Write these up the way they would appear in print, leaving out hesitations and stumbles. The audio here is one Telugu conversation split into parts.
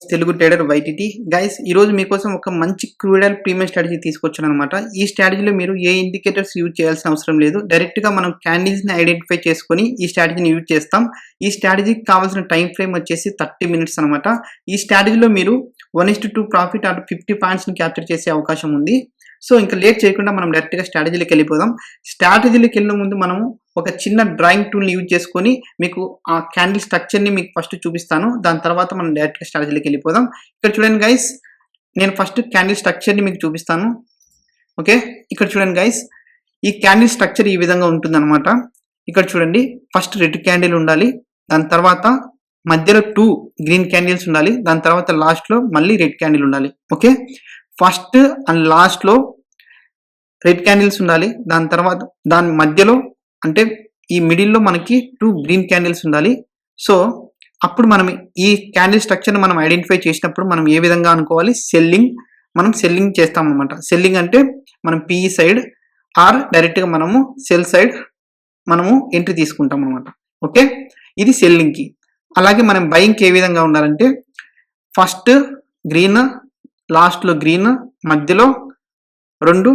తెలుగు ట్రేడర్ వైటీటీ గైస్ ఈరోజు మీకోసం ఒక మంచి క్రూడల్ ప్రీమియం స్ట్రాటజీ తీసుకొచ్చాను అనమాట. ఈ స్ట్రాటజీలో మీరు ఏ ఇండికేటర్స్ యూజ్ చేయాల్సిన అవసరం లేదు. డైరెక్ట్గా మనం క్యాండిల్స్ని ఐడెంటిఫై చేసుకొని ఈ స్ట్రాటజీని యూజ్ చేస్తాం. ఈ స్ట్రాటజీకి కావాల్సిన టైం ఫ్రేమ్ వచ్చేసి 30 మినిట్స్ అనమాట. ఈ స్ట్రాటజీలో మీరు 1:2 ప్రాఫిట్ ఆర్ 50 పాయింట్స్ని క్యాప్చర్ చేసే అవకాశం ఉంది. సో ఇంకా లేట్ చేయకుండా మనం డైరెక్ట్గా స్ట్రాటజీలోకి వెళ్ళిపోదాం. స్ట్రాటజీలోకి వెళ్ళిన ముందు మనము ఒక చిన్న డ్రాయింగ్ టూల్ని యూజ్ చేసుకొని మీకు ఆ క్యాండిల్ స్ట్రక్చర్ని మీకు ఫస్ట్ చూపిస్తాను. దాని తర్వాత మనం డైరెక్ట్గా స్ట్రాటజీలోకి వెళ్ళిపోదాం. ఇక్కడ చూడండి గైస్, నేను ఫస్ట్ క్యాండిల్ స్ట్రక్చర్ని మీకు చూపిస్తాను. ఓకే, ఇక్కడ చూడండి గైస్, ఈ క్యాండిల్ స్ట్రక్చర్ ఈ విధంగా ఉంటుందన్నమాట. ఇక్కడ చూడండి, ఫస్ట్ రెడ్ క్యాండిల్ ఉండాలి, దాని తర్వాత మధ్యలో 2 గ్రీన్ క్యాండిల్స్ ఉండాలి, దాని తర్వాత లాస్ట్లో మళ్ళీ రెడ్ క్యాండిల్ ఉండాలి. ఓకే, ఫస్ట్ అండ్ లాస్ట్లో రెడ్ క్యాండిల్స్ ఉండాలి, దాని తర్వాత దాని మధ్యలో అంటే ఈ మిడిల్లో మనకి 2 గ్రీన్ క్యాండిల్స్ ఉండాలి. సో అప్పుడు మనం ఈ క్యాండిల్ స్ట్రక్చర్ని మనం ఐడెంటిఫై చేసినప్పుడు మనం ఏ విధంగా అనుకోవాలి, మనం సెల్లింగ్ చేస్తాం అనమాట. సెల్లింగ్ అంటే మనం పిఈ సైడ్ ఆర్ డైరెక్ట్గా మనము సెల్ సైడ్ మనము ఎంట్రీ తీసుకుంటాం అనమాట. ఓకే, ఇది సెల్లింగ్కి. అలాగే మనం బయింగ్కి ఏ విధంగా ఉండాలంటే ఫస్ట్ గ్రీన్, లాస్ట్లో గ్రీన్, మధ్యలో 2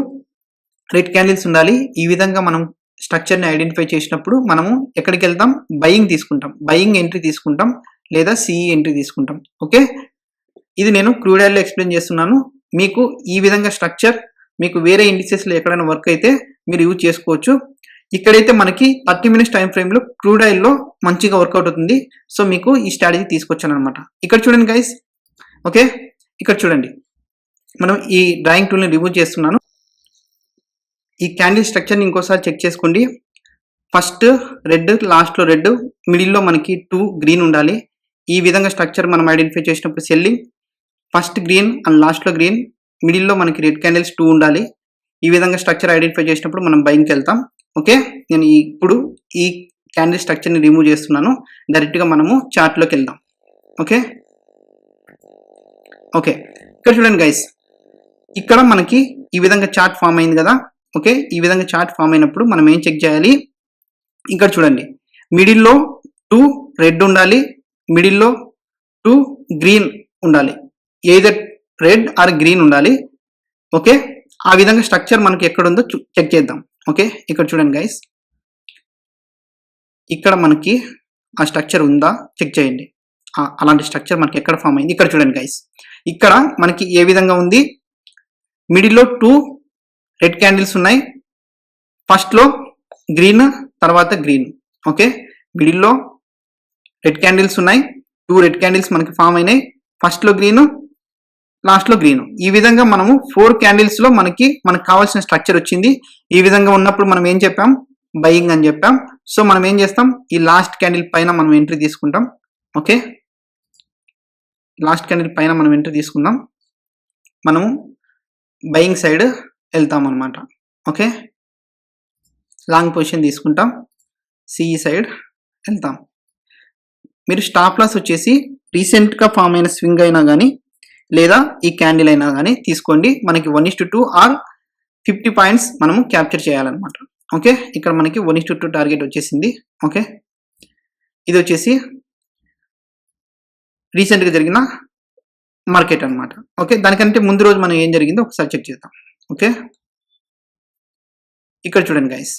రెడ్ క్యాండిల్స్ ఉండాలి. ఈ విధంగా మనం స్ట్రక్చర్ని ఐడెంటిఫై చేసినప్పుడు మనము ఎక్కడికి వెళ్తాం, బయింగ్ తీసుకుంటాం, బయింగ్ ఎంట్రీ తీసుకుంటాం లేదా సిఈ ఎంట్రీ తీసుకుంటాం. ఓకే, ఇది నేను క్రూడ్ ఆయిల్లో ఎక్స్ప్లెయిన్ చేస్తున్నాను. మీకు ఈ విధంగా స్ట్రక్చర్ మీకు వేరే ఇండిసెస్లో ఎక్కడైనా వర్క్ అయితే మీరు యూజ్ చేసుకోవచ్చు. ఇక్కడైతే మనకి 30 మినిట్స్ టైం ఫ్రేమ్లో క్రూడ్ ఆయిల్లో మంచిగా వర్కౌట్ అవుతుంది. సో మీకు ఈ స్ట్రాటజీ తీసుకొచ్చాను అనమాట. ఇక్కడ చూడండి గైస్, ఓకే, ఇక్కడ చూడండి, మనం ఈ డ్రాయింగ్ టూల్ని రిమూవ్ చేస్తున్నాను. ఈ క్యాండిల్ స్ట్రక్చర్ని ఇంకోసారి చెక్ చేసుకోండి. ఫస్ట్ రెడ్, లాస్ట్లో రెడ్, మిడిల్లో మనకి 2 గ్రీన్ ఉండాలి. ఈ విధంగా స్ట్రక్చర్ మనం ఐడెంటిఫై చేసినప్పుడు సెల్లింగ్, ఫస్ట్ గ్రీన్ అండ్ లాస్ట్లో గ్రీన్, మిడిల్లో మనకి రెడ్ క్యాండిల్స్ 2 ఉండాలి. ఈ విధంగా స్ట్రక్చర్ ఐడెంటిఫై చేసినప్పుడు మనం బయింగ్కి వెళ్తాం. ఓకే, నేను ఇప్పుడు ఈ క్యాండిల్ స్ట్రక్చర్ని రిమూవ్ చేస్తున్నాను. డైరెక్ట్గా మనము చార్ట్లోకి వెళ్దాం. ఓకే, ఇక్కడ చూడండి గైస్, ఇక్కడ మనకి ఈ విధంగా చార్ట్ ఫామ్ అయింది కదా. ఓకే, ఈ విధంగా చార్ట్ ఫామ్ అయినప్పుడు మనం ఏం చెక్ చేయాలి, ఇక్కడ చూడండి, మిడిల్లో 2 రెడ్ ఉండాలి, మిడిల్లో 2 గ్రీన్ ఉండాలి, ఏదర్ రెడ్ ఆర్ గ్రీన్ ఉండాలి. ఓకే, ఆ విధంగా స్ట్రక్చర్ మనకి ఎక్కడ ఉందో చెక్ చేద్దాం. ఓకే, ఇక్కడ చూడండి గైస్, ఇక్కడ మనకి ఆ స్ట్రక్చర్ ఉందా చెక్ చేయండి. అలాంటి స్ట్రక్చర్ మనకి ఎక్కడ ఫామ్ అయింది, ఇక్కడ చూడండి గైస్, ఇక్కడ మనకి ఏ విధంగా ఉంది, మిడిల్లో 2 రెడ్ క్యాండిల్స్ ఉన్నాయి, ఫస్ట్లో గ్రీన్, తర్వాత గ్రీన్. ఓకే, మిడిల్లో రెడ్ క్యాండిల్స్ ఉన్నాయి, 2 రెడ్ క్యాండిల్స్ మనకి ఫామ్ అయినాయి, ఫస్ట్లో గ్రీన్, లాస్ట్లో గ్రీన్. ఈ విధంగా మనము 4 క్యాండిల్స్లో మనకు కావాల్సిన స్ట్రక్చర్ వచ్చింది. ఈ విధంగా ఉన్నప్పుడు మనం ఏం చెప్పాం, బయింగ్ అని చెప్పాం. సో మనం ఏం చేస్తాం, ఈ లాస్ట్ క్యాండిల్ పైన మనం ఎంట్రీ తీసుకుంటాం. ఓకే, లాస్ట్ క్యాండిల్ పైన మనం ఎంట్రీ తీసుకుందాం, మనము బయింగ్ సైడ్ వెళ్తాం అనమాట. ఓకే, లాంగ్ పొజిషన్ తీసుకుంటాం, సిఈ సైడ్ వెళ్తాం. మీరు స్టాప్ లాస్ వచ్చేసి రీసెంట్గా ఫామ్ అయిన స్వింగ్ అయినా కానీ లేదా ఈ క్యాండిల్ అయినా కానీ తీసుకోండి. మనకి 1:2 ఆర్ 50 పాయింట్స్ మనము క్యాప్చర్ చేయాలన్నమాట. ఓకే, ఇక్కడ మనకి 1:2 టార్గెట్ వచ్చేసింది. ఓకే, ఇది వచ్చేసి రీసెంట్గా జరిగిన మార్కెట్ అనమాట. ఓకే, దానికంటే ముందు రోజు మనం ఏం జరిగిందో ఒకసారి చెక్ చేద్దాం. ఓకే, ఇక్కడ చూడండి గైస్,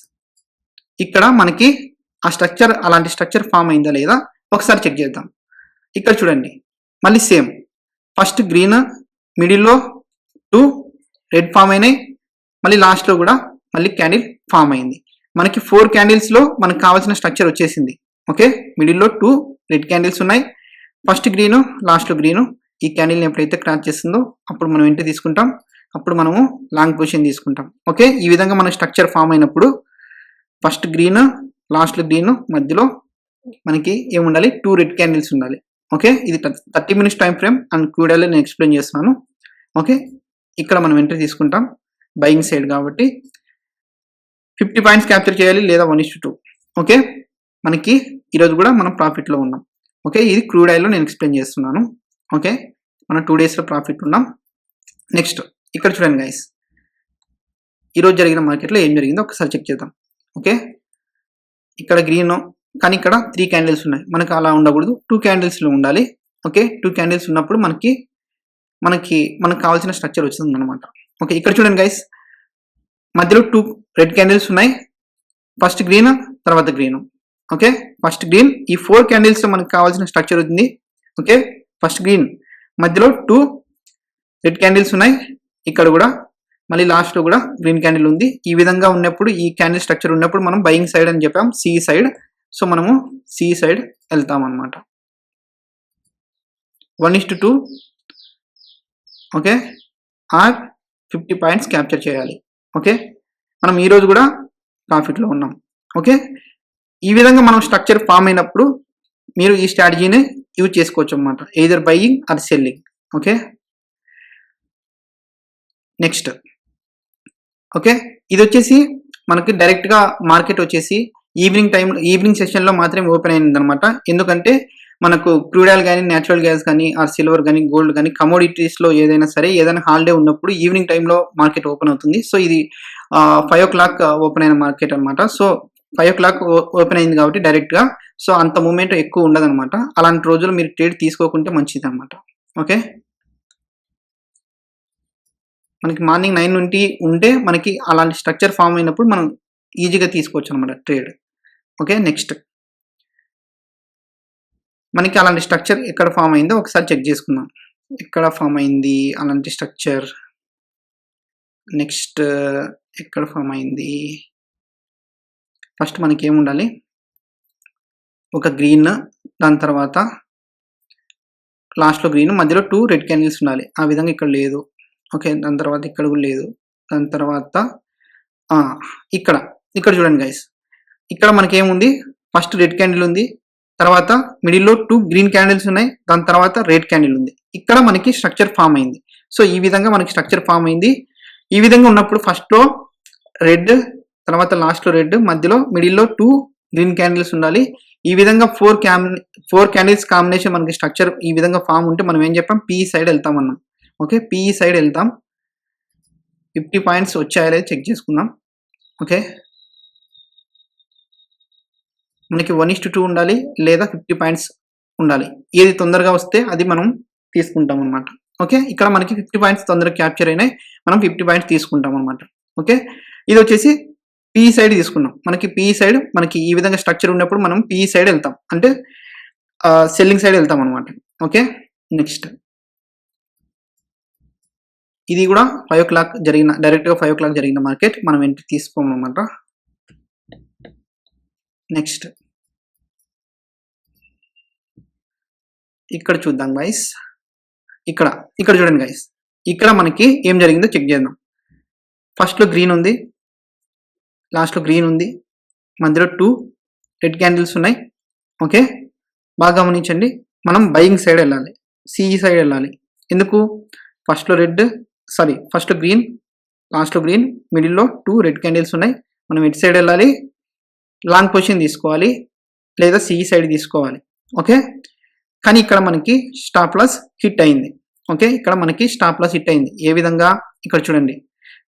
ఇక్కడ మనకి ఆ స్ట్రక్చర్ అలాంటి స్ట్రక్చర్ ఫామ్ అయిందా లేదా ఒకసారి చెక్ చేద్దాం. ఇక్కడ చూడండి, మళ్ళీ సేమ్, ఫస్ట్ గ్రీన్, మిడిల్లో 2 రెడ్ ఫామ్ అయినాయి, మళ్ళీ లాస్ట్లో కూడా మళ్ళీ క్యాండిల్ ఫామ్ అయింది. మనకి 4 క్యాండిల్స్లో మనకు కావాల్సిన స్ట్రక్చర్ వచ్చేసింది. ఓకే, మిడిల్లో 2 రెడ్ క్యాండిల్స్ ఉన్నాయి, ఫస్ట్ గ్రీను, లాస్ట్లో గ్రీను. ఈ క్యాండిల్ని ఎప్పుడైతే క్రాస్ చేస్తుందో అప్పుడు మనం ఎంట్రీ తీసుకుంటాం, అప్పుడు మనము లాంగ్ పొజిషన్ తీసుకుంటాం. ఓకే, ఈ విధంగా మన స్ట్రక్చర్ ఫామ్ అయినప్పుడు ఫస్ట్ గ్రీన్, లాస్ట్లో గ్రీన్, మధ్యలో మనకి ఏముండాలి, 2 రెడ్ క్యాండిల్స్ ఉండాలి. ఓకే, ఇది 30 minutes time frame and crude oil నేను ఎక్స్ప్లెయిన్ చేస్తున్నాను. ఓకే, ఇక్కడ మనం ఎంట్రీ తీసుకుంటాం బయింగ్ సైడ్ కాబట్టి 50 పాయింట్స్ క్యాప్చర్ చేయాలి లేదా 1:2. ఓకే, మనకి ఈరోజు కూడా మనం ప్రాఫిట్లో ఉన్నాం. ఓకే, ఇది క్రూడ్ ఆయిల్లో నేను ఎక్స్ప్లెయిన్ చేస్తున్నాను. ఓకే, మనం 2 డేస్లో ప్రాఫిట్ ఉన్నాం. నెక్స్ట్ ఇక్కడ చూడండి గైస్, ఈరోజు జరిగిన మార్కెట్లో ఏం జరిగిందో ఒకసారి చెక్ చేద్దాం. ఓకే, ఇక్కడ గ్రీన్, కానీ ఇక్కడ 3 క్యాండిల్స్ ఉన్నాయి, మనకు అలా ఉండకూడదు, 2 క్యాండిల్స్లో ఉండాలి. ఓకే 2 క్యాండిల్స్ ఉన్నప్పుడు మనకు కావాల్సిన స్ట్రక్చర్ వచ్చింది అనమాట. ఓకే ఇక్కడ చూడండి గైస్, మధ్యలో 2 రెడ్ క్యాండిల్స్ ఉన్నాయి. ఫస్ట్ గ్రీన్, తర్వాత గ్రీన్. ఓకే ఫస్ట్ గ్రీన్, ఈ 4 క్యాండిల్స్ లో మనకు కావాల్సిన స్ట్రక్చర్ ఉంది. ఓకే ఫస్ట్ గ్రీన్, మధ్యలో 2 రెడ్ క్యాండిల్స్ ఉన్నాయి. ఇక్కడ కూడా మళ్ళీ లాస్ట్ లో కూడా గ్రీన్ క్యాండిల్ ఉంది. ఈ విధంగా ఉన్నప్పుడు, ఈ క్యాండిల్ స్ట్రక్చర్ ఉన్నప్పుడు మనం బయింగ్ సైడ్ అని చెప్పాం, సి సైడ్. సో మనము సి సైడ్ వెళ్తాం అనమాట. 1:2 ఓకే ఆర్ 50 పాయింట్స్ క్యాప్చర్ చేయాలి. ఓకే మనం ఈ రోజు కూడా ప్రాఫిట్ లో ఉన్నాం. ఓకే ఈ విధంగా మనం స్ట్రక్చర్ ఫామ్ అయినప్పుడు మీరు ఈ స్ట్రాటజీని యూజ్ చేసుకోవచ్చు అనమాట, either buying are selling. Okay next okay ఇది వచ్చేసి మనకి డైరెక్ట్ గా మార్కెట్ వచ్చేసి ఈవినింగ్ సెషన్ లో మాత్రమే ఓపెన్ అయింది అనమాట. ఎందుకంటే మనకు క్రూడ్ ఆయిల్ కానీ, న్యాచురల్ గ్యాస్ కానీ, ఆర్ సిల్వర్ కానీ, గోల్డ్ కానీ, కమోడిటీస్ లో ఏదైనా సరే, ఏదైనా హాలిడే ఉన్నప్పుడు ఈవినింగ్ టైంలో మార్కెట్ ఓపెన్ అవుతుంది. సో ఇది 5 o'clock ఓపెన్ అయిన మార్కెట్ అనమాట. సో 5 o'clock ఓపెన్ అయింది కాబట్టి డైరెక్ట్ గా, సో అంత మూమెంట్ ఎక్కువ ఉండదు అనమాట. అలాంటి రోజులు మీరు ట్రేడ్ తీసుకోకుంటే మంచిది అనమాట. ఓకే మనకి మార్నింగ్ 9 నుండి ఉంటే మనకి అలాంటి స్ట్రక్చర్ ఫామ్ అయినప్పుడు మనం ఈజీగా తీసుకోవచ్చు అనమాట ట్రేడ్. ఓకే నెక్స్ట్ మనకి అలాంటి స్ట్రక్చర్ ఎక్కడ ఫామ్ అయిందో ఒకసారి చెక్ చేసుకుందాం. ఎక్కడ ఫామ్ అయింది అలాంటి స్ట్రక్చర్, నెక్స్ట్ ఎక్కడ ఫామ్ అయింది. ఫస్ట్ మనకి ఏముండాలి, ఒక గ్రీన్, దాని తర్వాత లాస్ట్లో గ్రీన్, మధ్యలో 2 రెడ్ క్యాండిల్స్ ఉండాలి. ఆ విధంగా ఇక్కడ లేదు. ఓకే దాని తర్వాత ఇక్కడ కూడా లేదు. దాని తర్వాత ఇక్కడ చూడండి గైస్, ఇక్కడ మనకి ఏముంది, ఫస్ట్ రెడ్ క్యాండిల్ ఉంది, తర్వాత మిడిల్లో 2 గ్రీన్ క్యాండిల్స్ ఉన్నాయి, దాని తర్వాత రెడ్ క్యాండిల్ ఉంది. ఇక్కడ మనకి స్ట్రక్చర్ ఫామ్ అయింది. సో ఈ విధంగా మనకి స్ట్రక్చర్ ఫామ్ అయింది. ఈ విధంగా ఉన్నప్పుడు ఫస్ట్ లో రెడ్, తర్వాత లాస్ట్ లో రెడ్, మధ్యలో మిడిల్లో 2 గ్రీన్ క్యాండిల్స్ ఉండాలి. ఈ విధంగా 4 క్యాండిల్స్ కాంబినేషన్ మనకి స్ట్రక్చర్ ఈ విధంగా ఫామ్ ఉంటే మనం ఏం చెప్పాం, పిఈ సైడ్ వెళ్తాం అన్నాం. ఓకే పిఈ సైడ్ వెళ్తాం. 50 పాయింట్స్ వచ్చాయో లేదో చెక్ చేసుకుందాం. ఓకే మనకి 1:2 ఉండాలి లేదా 50 పాయింట్స్ ఉండాలి. ఏది తొందరగా వస్తే అది మనం తీసుకుంటాం అనమాట. ఓకే ఇక్కడ మనకి 50 పాయింట్స్ తొందరగా క్యాప్చర్ అయినాయి, మనం 50 పాయింట్స్ తీసుకుంటాం అనమాట. ఓకే ఇది వచ్చేసి పిఈ సైడ్ తీసుకున్నాం. మనకి పిఈ సైడ్ మనకి ఈ విధంగా స్ట్రక్చర్ ఉన్నప్పుడు మనం పిఈ సైడ్ వెళ్తాం, అంటే సెల్లింగ్ సైడ్ వెళ్తాం అనమాట. ఓకే నెక్స్ట్ ఇది కూడా 5 o'clock జరిగిన, డైరెక్ట్ గా 5 o'clock జరిగిన మార్కెట్, మనం ఎంట్రీ తీసుకోమన్నమాట. నెక్స్ట్ ఇక్కడ చూద్దాం గైస్, ఇక్కడ చూడండి గైస్, ఇక్కడ మనకి ఏం జరిగిందో చెక్ చేద్దాం. ఫస్ట్ లో గ్రీన్ ఉంది, లాస్ట్ లో గ్రీన్ ఉంది, మధ్యలో 2 రెడ్ క్యాండిల్స్ ఉన్నాయి. ఓకే బాగా గమనించండి, మనం బయింగ్ సైడ్ వెళ్ళాలి, సిఈ సైడ్ వెళ్ళాలి. ఎందుకు, ఫస్ట్ లో గ్రీన్, లాస్ట్ లో గ్రీన్, మిడిల్లో 2 రెడ్ క్యాండిల్స్ ఉన్నాయి. మనం ఎటు సైడ్ వెళ్ళాలి, లాంగ్ పొజిషన్ తీసుకోవాలి లేదా సిఈ సైడ్ తీసుకోవాలి. ఓకే కానీ ఇక్కడ మనకి స్టాప్ లాస్ హిట్ అయింది. ఓకే ఇక్కడ మనకి స్టాప్ లాస్ హిట్ అయింది. ఏ విధంగా, ఇక్కడ చూడండి,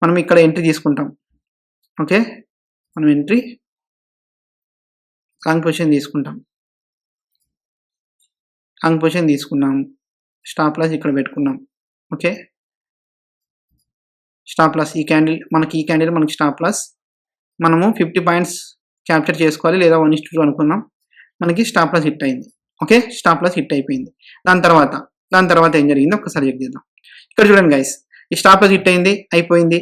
మనం ఇక్కడ ఎంట్రీ తీసుకుంటాం. ఓకే మనం ఎంట్రీ లాంగ్ పొజిషన్ తీసుకున్నాం, స్టాప్ లాస్ ఇక్కడ పెట్టుకున్నాం. ఓకే స్టాప్ లాస్ ఈ క్యాండిల్ మనకి స్టాప్ లాస్, మనము 50 పాయింట్స్ క్యాప్చర్ చేసుకోవాలి లేదా 1:2 అనుకున్నాం, మనకి స్టాప్ లాస్ హిట్ అయింది. ఓకే స్టాప్ లాస్ హిట్ అయిపోయింది. దాని తర్వాత ఏం జరిగిందో ఒకసారి చెక్ చేద్దాం. ఇక్కడ చూడండి గైస్, ఈ స్టాప్ లాస్ హిట్ అయింది, అయిపోయింది.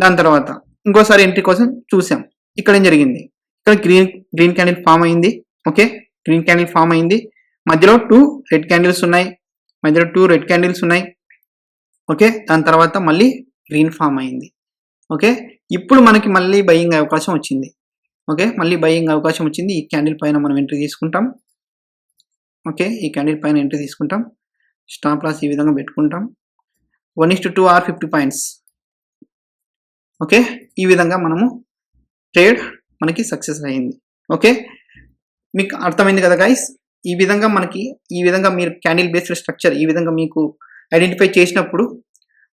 దాని తర్వాత ఇంకోసారి ఎంట్రీ కోసం చూసాం. ఇక్కడ ఏం జరిగింది, ఇక్కడ గ్రీన్ క్యాండిల్ ఫామ్ అయింది. ఓకే గ్రీన్ క్యాండిల్ ఫామ్ అయింది, మధ్యలో 2 రెడ్ క్యాండిల్స్ ఉన్నాయి. ఓకే దాని తర్వాత మళ్ళీ గ్రీన్ ఫామ్ అయింది. ఓకే ఇప్పుడు మనకి మళ్ళీ బయింగ్ అవకాశం వచ్చింది. ఓకే మళ్ళీ బయింగ్ అవకాశం వచ్చింది. ఈ క్యాండిల్ పైన మనం ఎంట్రీ తీసుకుంటాం. ఓకే ఈ క్యాండిల్ పైన ఎంట్రీ తీసుకుంటాం, స్టాప్ లాస్ ఈ విధంగా పెట్టుకుంటాం. 1:2 ఆర్ 50 పాయింట్స్. ఓకే ఈ విధంగా మనము ట్రేడ్ మనకి సక్సెస్ అయింది. ఓకే మీకు అర్థమైంది కదా గైస్. ఈ విధంగా మీరు క్యాండిల్ బేస్డ్ స్ట్రక్చర్ ఈ విధంగా మీకు ఐడెంటిఫై చేసినప్పుడు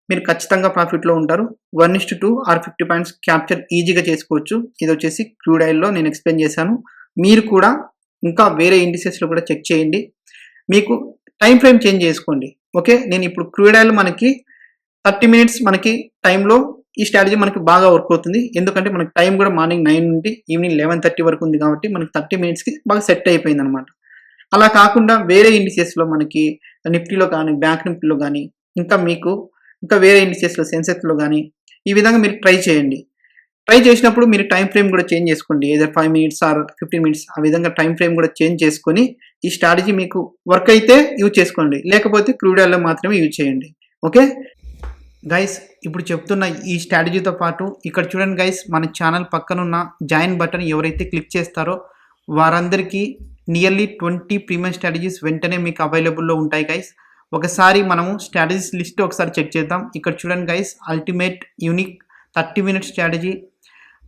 మీరు ఖచ్చితంగా ప్రాఫిట్లో ఉంటారు. 1:2 ఆర్ 50 పాయింట్స్ క్యాప్చర్ ఈజీగా చేసుకోవచ్చు. ఇది వచ్చేసి క్రూడ్ ఆయిల్లో నేను ఎక్స్ప్లెయిన్ చేశాను. మీరు కూడా ఇంకా వేరే ఇండిసెస్లో కూడా చెక్ చేయండి. మీకు టైం ఫ్రేమ్ చేంజ్ చేసుకోండి. ఓకే, నేను ఇప్పుడు క్రూడ్ ఆయిల్ మనకి 30 మినిట్స్ మనకి టైంలో ఈ స్ట్రాటజీ మనకి బాగా వర్క్ అవుతుంది. ఎందుకంటే మనకి టైం కూడా మార్నింగ్ 9 నుండి ఈవినింగ్ 11:30 వరకు ఉంది కాబట్టి మనకి 30 మినిట్స్కి బాగా సెట్ అయిపోయింది అనమాట. అలా కాకుండా వేరే ఇండిసెస్లో మనకి నిఫ్టీలో కానీ బ్యాంక్ నిఫ్టీలో కానీ ఇంకా వేరే ఇండిసెస్లో సెన్సెక్స్లో కానీ ఈ విధంగా మీరు ట్రై చేయండి. ట్రై చేసినప్పుడు మీరు టైం ఫ్రేమ్ కూడా చేంజ్ చేసుకోండి. ఏదో 5 మినిట్స్ ఆర్ 15 మినిట్స్ ఆ విధంగా టైం ఫ్రేమ్ కూడా చేంజ్ చేసుకొని ఈ స్ట్రాటజీ మీకు వర్క్ అయితే యూజ్ చేసుకోండి, లేకపోతే క్రూడ్ ఆయిల్లో మాత్రమే యూజ్ చేయండి. ఓకే గైస్, ఇప్పుడు చెప్తున్న ఈ స్ట్రాటజీతో పాటు ఇక్కడ చూడండి గైస్, మన ఛానల్ పక్కనున్న జాయిన్ బటన్ ఎవరైతే క్లిక్ చేస్తారో వారందరికీ నియర్లీ 20 ప్రీమియం స్ట్రాటజీస్ వెంటనే మీకు అవైలబుల్లో ఉంటాయి గైస్. ఒకసారి మనము స్ట్రాటజీస్ లిస్ట్ ఒకసారి చెక్ చేద్దాం. ఇక్కడ చూడండి guys, ultimate unique 30 minutes strategy,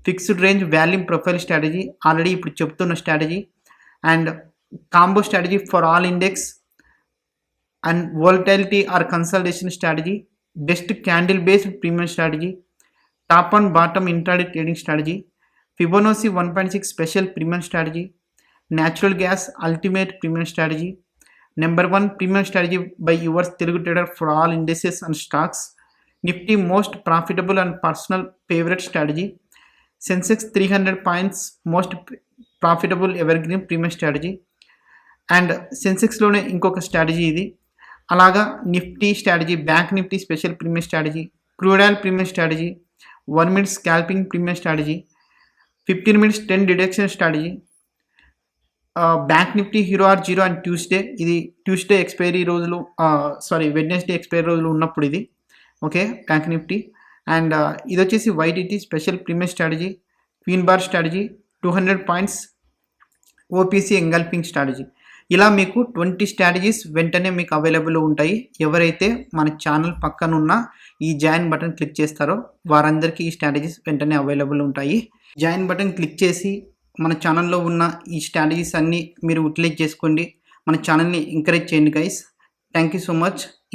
fixed range volume profile strategy already ఇప్పుడు చెప్తున్న strategy, and combo strategy for all index and volatility or consultation strategy, best candle based premium strategy, top and bottom intraday trading strategy, Fibonacci 1.6 special premium strategy, natural gas ultimate premium strategy, number 1 premium strategy by yours Telugu trader for all indices and stocks, Nifty most profitable and personal favourite strategy, Sensex 300 points most profitable evergreen premium strategy, and సెన్సెక్స్లోనే ఇంకొక స్ట్రాటజీ ఇది. అలాగా Nifty strategy, bank Nifty special premium strategy, crude oil premium strategy, 1 minute scalping premium strategy, 15 minutes 10 deduction strategy, bank Nifty hero or zero and Tuesday expiry రోజులు వెడ్నెస్డే ఎక్స్పైరీ రోజులు ఉన్నప్పుడు ఇది. Okay, bank Nifty. అండ్ ఇది వచ్చేసి వైడిటీ special premium strategy, queen bar strategy, 200 points OPC engulfing strategy. ఇలా మీకు 20 స్ట్రాటజీస్ వెంటనే మీకు అవైలబుల్ ఉంటాయి. ఎవరైతే మన ఛానల్ పక్కన ఉన్న ఈ జాయిన్ బటన్ క్లిక్ చేస్తారో వారందరికీ ఈ స్ట్రాటజీస్ వెంటనే అవైలబుల్ ఉంటాయి. జాయిన్ బటన్ క్లిక్ చేసి మన ఛానల్లో ఉన్న ఈ స్ట్రాటజీస్ అన్నీ మీరు యూటిలైజ్ చేసుకోండి. మన ఛానల్ని ఎంకరేజ్ చేయండి guys. Thank you so much.